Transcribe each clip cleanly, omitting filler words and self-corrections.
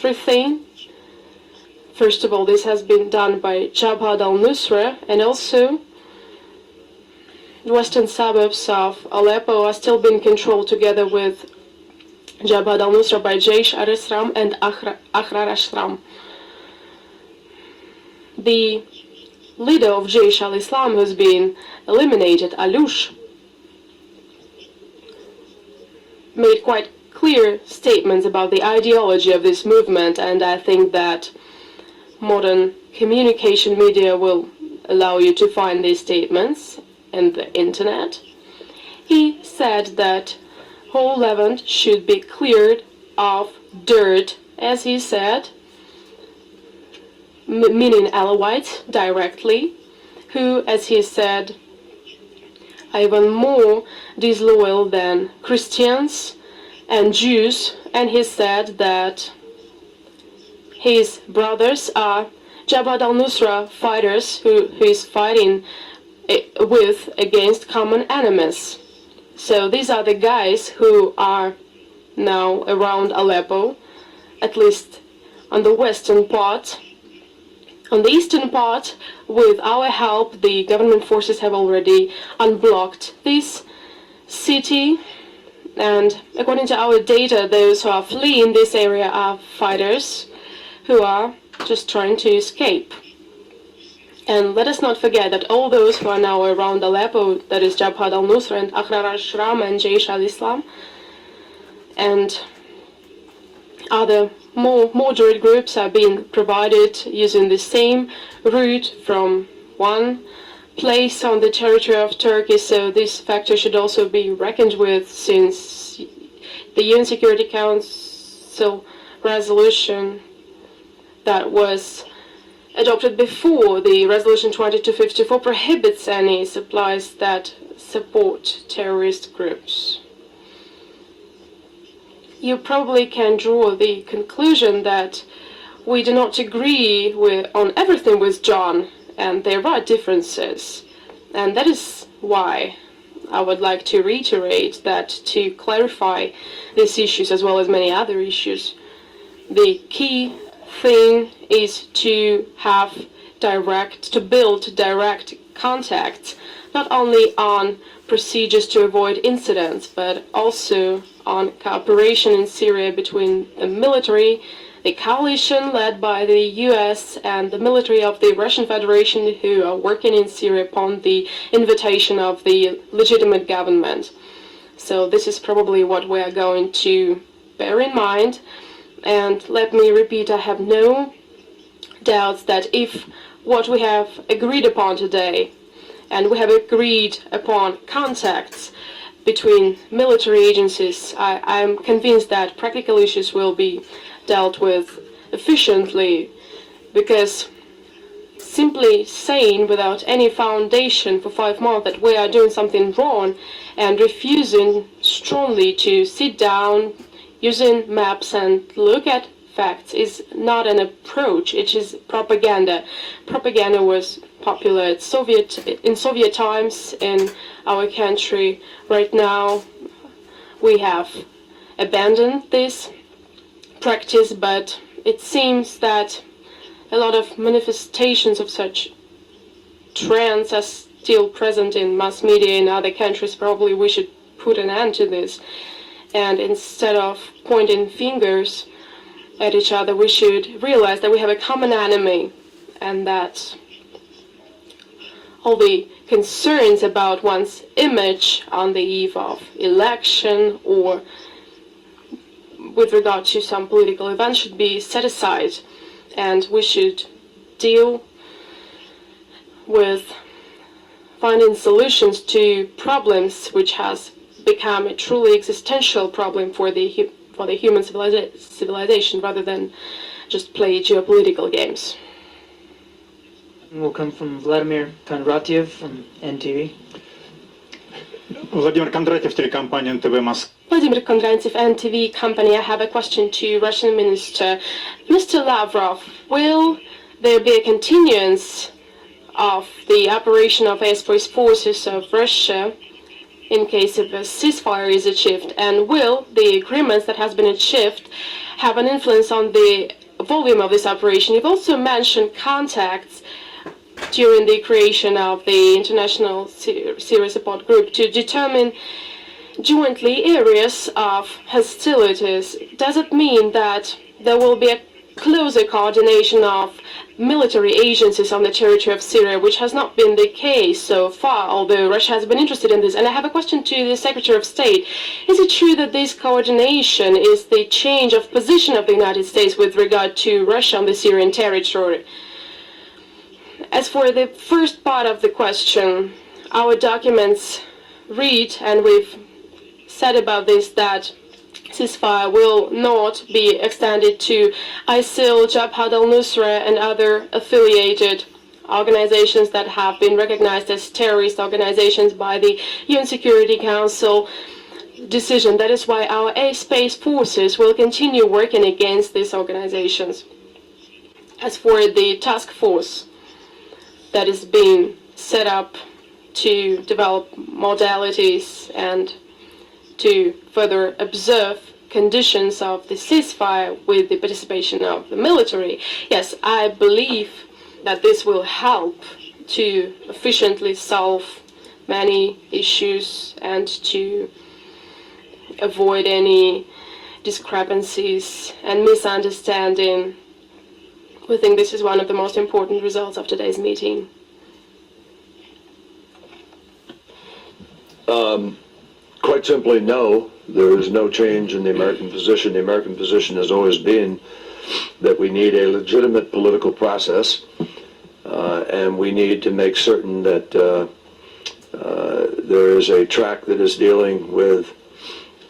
everything. First of all, this has been done by Jabhat al-Nusra, and also the western suburbs of Aleppo are still being controlled together with Jabhat al-Nusra by Jaish al-Islam and Ahrar al-Islam. The leader of Jaish al-Islam has been eliminated, Alush, made quite clear statements about the ideology of this movement, and I think that modern communication media will allow you to find these statements in the internet. He said that whole Levant should be cleared of dirt, as he said, meaning Alawites directly, who, as he said, are even more disloyal than Christians and Jews, and he said that his brothers are Jabhat al-Nusra fighters who is fighting with against common enemies. So these are the guys who are now around Aleppo, at least on the western part. On the eastern part, with our help, the government forces have already unblocked this city, and according to our data, those who are fleeing this area are fighters who are just trying to escape. And let us not forget that all those who are now around Aleppo, that is Jabhat al-Nusra and Ahrar al-Islam and Jaish al-Islam, and other more moderate groups are being provided using the same route from one place on the territory of Turkey, so this factor should also be reckoned with, since the UN Security Council resolution that was adopted before the resolution 2254 prohibits any supplies that support terrorist groups. You probably can draw the conclusion that we do not agree on everything with John, and there are differences. And that is why I would like to reiterate that to clarify these issues as well as many other issues, the key thing is to build direct contacts, not only on procedures to avoid incidents, but also on cooperation in Syria between the military, the coalition led by the US, and the military of the Russian Federation, who are working in Syria upon the invitation of the legitimate government. So this is probably what we are going to bear in mind. And let me repeat, I have no doubts that if what we have agreed upon today, and we have agreed upon contacts between military agencies, I'm convinced that practical issues will be dealt with efficiently, because simply saying without any foundation for 5 months that we are doing something wrong and refusing strongly to sit down using maps and look at facts is not an approach. It is propaganda. Propaganda was popular in Soviet times in our country. Right now we have abandoned this practice, but it seems that a lot of manifestations of such trends are still present in mass media in other countries. Probably we should put an end to this, and instead of pointing fingers at each other, we should realize that we have a common enemy, and that all the concerns about one's image on the eve of election or with regard to some political event should be set aside, and we should deal with finding solutions to problems which has become a truly existential problem for the human civilization, rather than just play geopolitical games. Will come from Vladimir Kondratiev from NTV. Владимир Кондратьев, телекомпания НТВ Москва. Vladimir Kondratiev, NTV company. I have a question to Russian Minister. Mr. Lavrov, will there be a continuance of the operation of air forces of Russia in case if a ceasefire is achieved, and will the agreements that has been achieved have an influence on the volume of this operation? You've also mentioned contacts during the creation of the International Syria Support Group to determine jointly areas of hostilities. Does it mean that there will be a closer coordination of military agencies on the territory of Syria, which has not been the case so far, although Russia has been interested in this? And I have a question to the Secretary of State. Is it true that this coordination is the change of position of the United States with regard to Russia on the Syrian territory? As for the first part of the question, our documents read, and we've said about this, that ceasefire will not be extended to ISIL, Jabhat al-Nusra, and other affiliated organizations that have been recognized as terrorist organizations by the UN Security Council decision. That is why our space forces will continue working against these organizations. As for the task force that is being set up to develop modalities and to further observe conditions of the ceasefire with the participation of the military, yes, I believe that this will help to efficiently solve many issues and to avoid any discrepancies and misunderstanding. We think this is one of the most important results of today's meeting. Quite simply, no. There is no change in the American position. The American position has always been that we need a legitimate political process, and we need to make certain that there is a track that is dealing with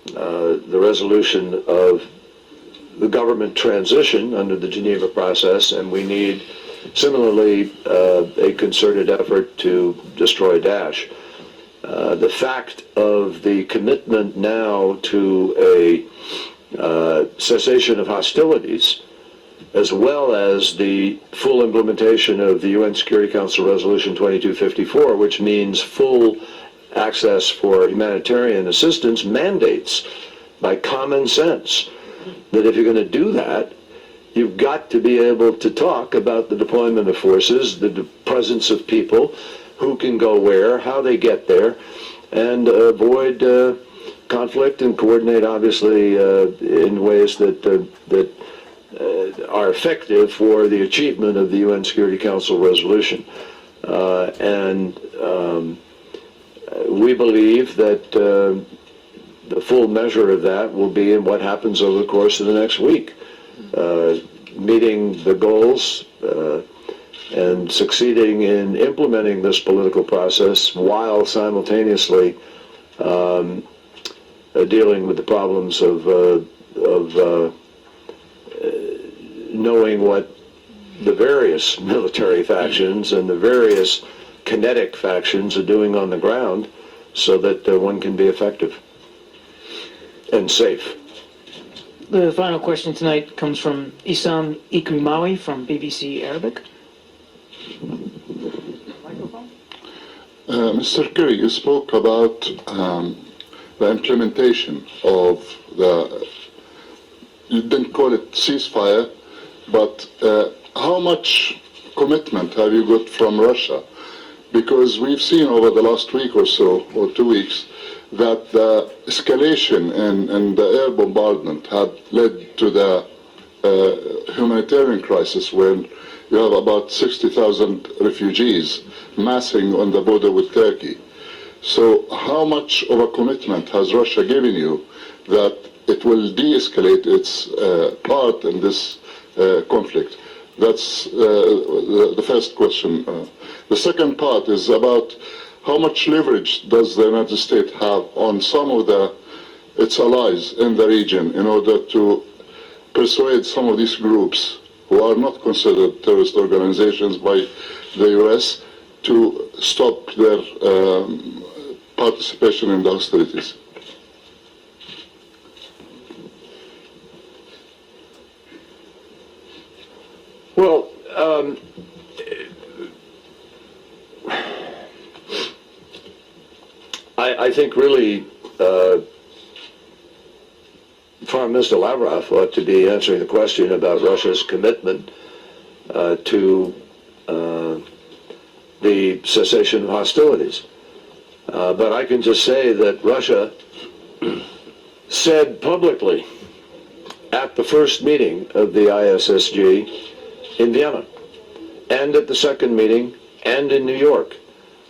the resolution of the government transition under the Geneva process, and we need, similarly, a concerted effort to destroy Daesh. The fact of the commitment now to a cessation of hostilities, as well as the full implementation of the UN Security Council Resolution 2254, which means full access for humanitarian assistance, mandates by common sense that if you're going to do that, you've got to be able to talk about the deployment of forces, the presence of people, who can go where, how they get there, and avoid conflict and coordinate, obviously, in ways that are effective for the achievement of the UN Security Council resolution. We believe that the full measure of that will be in what happens over the course of the next week, meeting the goals and succeeding in implementing this political process while simultaneously dealing with the problems of knowing what the various military factions and the various kinetic factions are doing on the ground so that one can be effective and safe. The final question tonight comes from Issam Ikrimawi from BBC Arabic. Mr. Kerry, you spoke about the implementation of you didn't call it ceasefire, but how much commitment have you got from Russia? Because we've seen over the last week or so, or 2 weeks, that the escalation in the air bombardment had led to the humanitarian crisis when you have about 60,000 refugees massing on the border with Turkey. So how much of a commitment has Russia given you that it will de-escalate its part in this conflict? That's the first question. The second part is about how much leverage does the United States have on some of its allies in the region in order to persuade some of these groups who are not considered terrorist organizations by the U.S. to stop their participation in the hostilities? Well, I think really Foreign Minister Lavrov ought to be answering the question about Russia's commitment to the cessation of hostilities. But I can just say that Russia said publicly at the first meeting of the ISSG in Vienna, and at the second meeting, and in New York,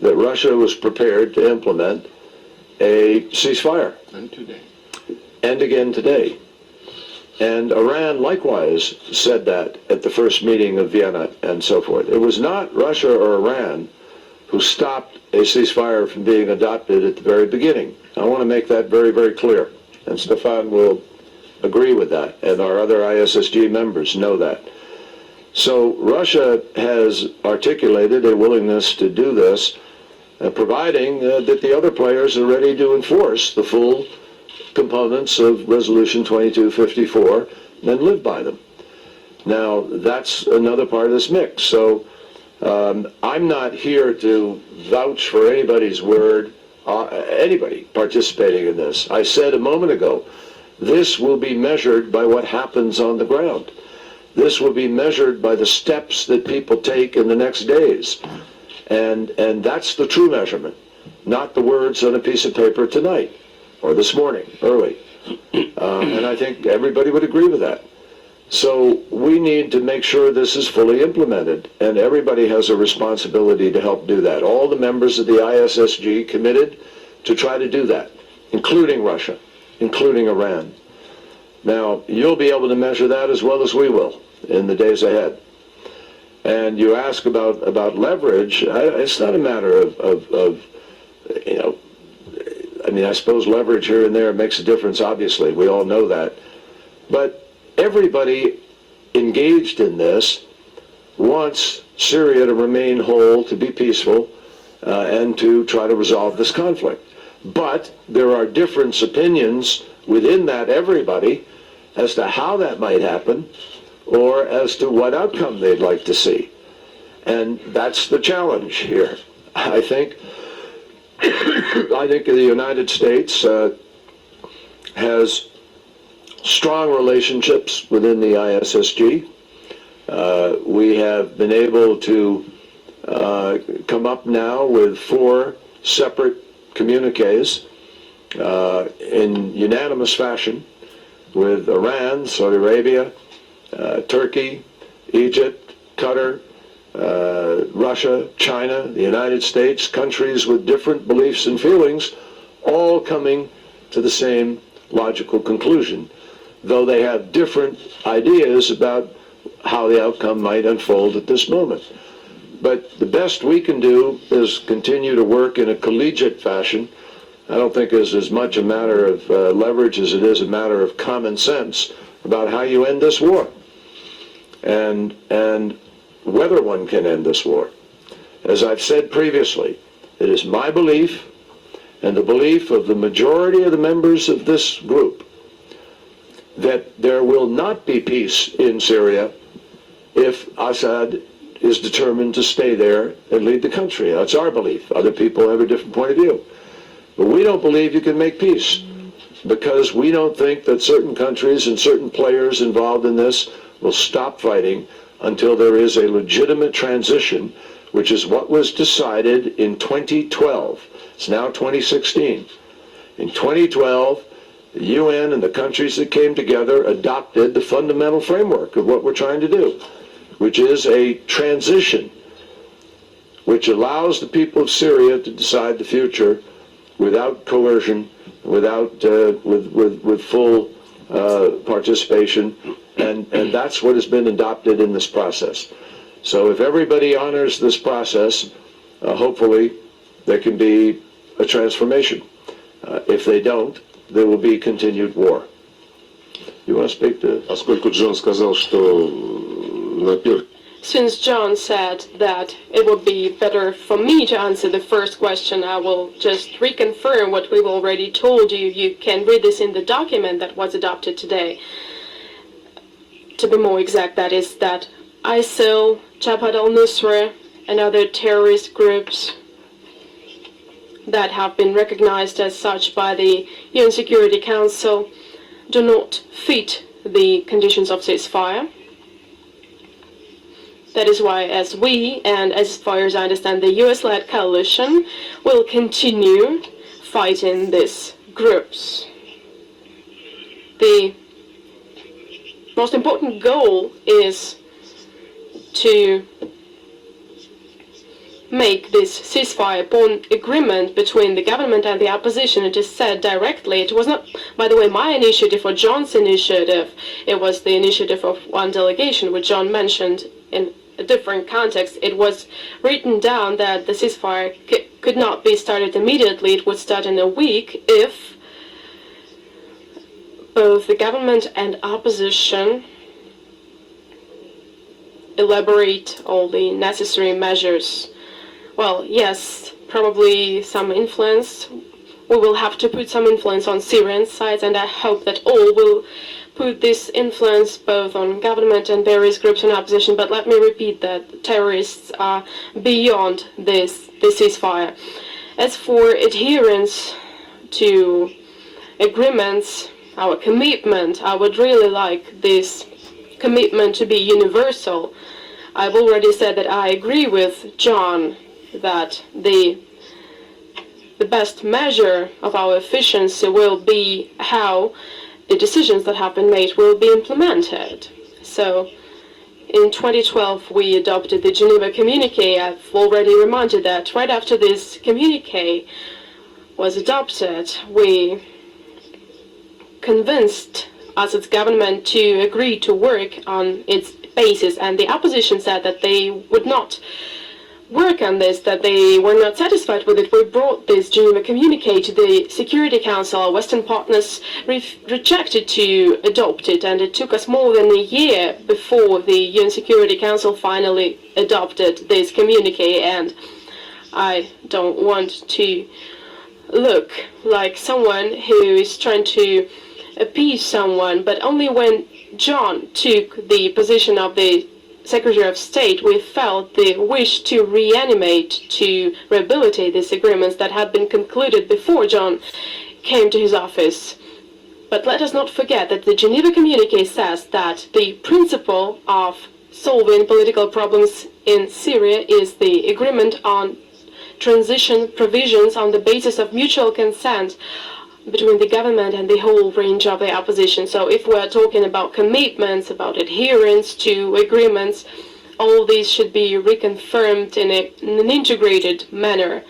that Russia was prepared to implement a ceasefire. And today. And again today. And Iran likewise said that at the first meeting of Vienna and so forth. It was not Russia or Iran who stopped a ceasefire from being adopted at the very beginning. I want to make that very, very clear. And Stefan will agree with that, and our other ISSG members know that. So Russia has articulated a willingness to do this, providing that the other players are ready to enforce the full components of Resolution 2254 and then live by them. Now, that's another part of this mix. So I'm not here to vouch for anybody's word, anybody participating in this. I said a moment ago, this will be measured by what happens on the ground. This will be measured by the steps that people take in the next days. And that's the true measurement, not the words on a piece of paper tonight or this morning, early. And I think everybody would agree with that. So we need to make sure this is fully implemented, and everybody has a responsibility to help do that. All the members of the ISSG committed to try to do that, including Russia, including Iran. Now, you'll be able to measure that as well as we will in the days ahead. And you ask about leverage. It's not a matter of you know, I mean, I suppose leverage here and there makes a difference, obviously. We all know that. But everybody engaged in this wants Syria to remain whole, to be peaceful, and to try to resolve this conflict. But there are different opinions within that everybody as to how that might happen or as to what outcome they'd like to see. And that's the challenge here. I think the United States has strong relationships within the ISSG. We have been able to come up now with 4 separate communiques in unanimous fashion with Iran, Saudi Arabia, Turkey, Egypt, Qatar, Russia, China, the United States, countries with different beliefs and feelings, all coming to the same logical conclusion, though they have different ideas about how the outcome might unfold at this moment. But the best we can do is continue to work in a collegiate fashion. I don't think it's as much a matter of leverage as it is a matter of common sense about how you end this war and whether one can end this war. As I've said previously, it is my belief and the belief of the majority of the members of this group that there will not be peace in Syria if Assad is determined to stay there and lead the country. That's our belief. Other people have a different point of view. But we don't believe you can make peace because we don't think that certain countries and certain players involved in this will stop fighting until there is a legitimate transition, which is what was decided in 2012. It's now 2016. In 2012, the UN and the countries that came together adopted the fundamental framework of what we're trying to do, which is a transition which allows the people of Syria to decide the future without coercion, without with full participation, and that's what has been adopted in this process. So if everybody honors this process, hopefully there can be a transformation. If they don't, there will be continued war. You want to speak to? Поскольку Джон сказал, что на первый Since John said that it would be better for me to answer the first question, I will just reconfirm what we've already told you. You can read this in the document that was adopted today. To be more exact, that is that ISIL, Jabhat al-Nusra, and other terrorist groups, that have been recognized as such by the UN Security Council do not fit the conditions of ceasefire. That is why, as we, and as far as I understand, the US-led coalition will continue fighting these groups. The most important goal is to make this ceasefire upon agreement between the government and the opposition. It is said directly. It was not, by the way, my initiative or John's initiative. It was the initiative of one delegation, which John mentioned in a different context. It was written down that the ceasefire could not be started immediately. It would start in a week if both the government and opposition elaborate all the necessary measures. Well, yes, probably some influence. We will have to put some influence on Syrian sides, and I hope that all will put this influence both on government and various groups in opposition. But let me repeat that terrorists are beyond the ceasefire. As for adherence to agreements, our commitment, I would really like this commitment to be universal. I've already said that I agree with John that the best measure of our efficiency will be how the decisions that have been made will be implemented. So in 2012 we adopted the Geneva Communique. I've already reminded that right after this communique was adopted, we convinced Assad's government to agree to work on its basis, and the opposition said that they would not work on this, that they were not satisfied with it. We brought this Geneva Communique to the Security Council. Our Western partners rejected to adopt it, and it took us more than a year before the UN Security Council finally adopted this communique. And I don't want to look like someone who is trying to appease someone, but only when John took the position of the Secretary of State, we felt the wish to reanimate, to rehabilitate these agreements that had been concluded before John came to his office. But let us not forget that the Geneva Communique says that the principle of solving political problems in Syria is the agreement on transition provisions on the basis of mutual consent between the government and the whole range of the opposition. So if we're talking about commitments, about adherence to agreements, all these should be reconfirmed in an integrated manner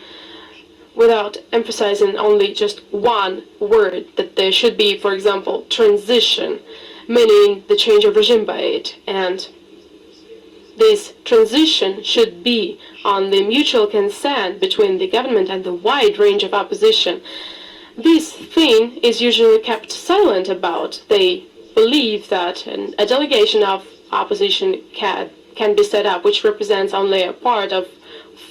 without emphasizing only just one word, that there should be, for example, transition, meaning the change of regime by it. And this transition should be on the mutual consent between the government and the wide range of opposition. This thing is usually kept silent about. They believe that a delegation of opposition can be set up, which represents only a part of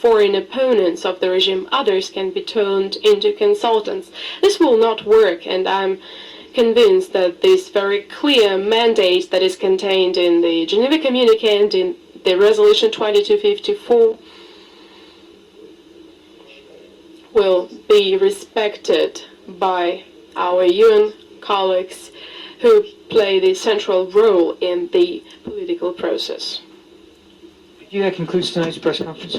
foreign opponents of the regime. Others can be turned into consultants. This will not work, and I'm convinced that this very clear mandate that is contained in the Geneva Communique and in the Resolution 2254 will be respected by our UN colleagues who play the central role in the political process. That concludes tonight's press conference.